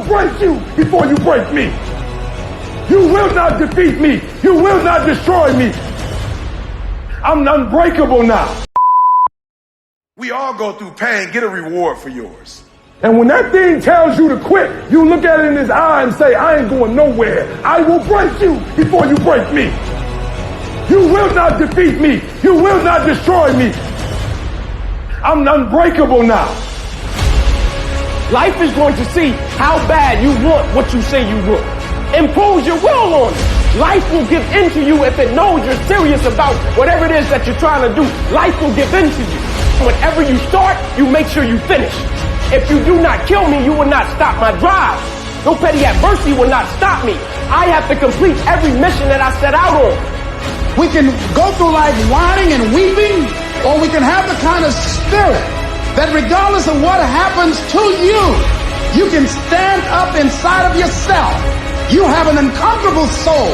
will break you before you break me. You will not defeat me. You will not destroy me. I'm unbreakable now. We all go through pain. Get a reward for yours. And when that thing tells you to quit, you look at it in his eye and say, I ain't going nowhere. I will break you before you break me. You will not defeat me. You will not destroy me. I'm unbreakable now. Life is going to see how bad you want what you say you want. Impose your will on it. Life will give in to you if it knows you're serious about whatever it is that you're trying to do. Life will give in to you. Whenever you start, you make sure you finish. If you do not kill me, you will not stop my drive. No petty adversity will not stop me. I have to complete every mission that I set out on. We can go through life whining and weeping, or we can have the kind of spirit that regardless of what happens to you, you can stand up inside of yourself. You have an unconquerable soul.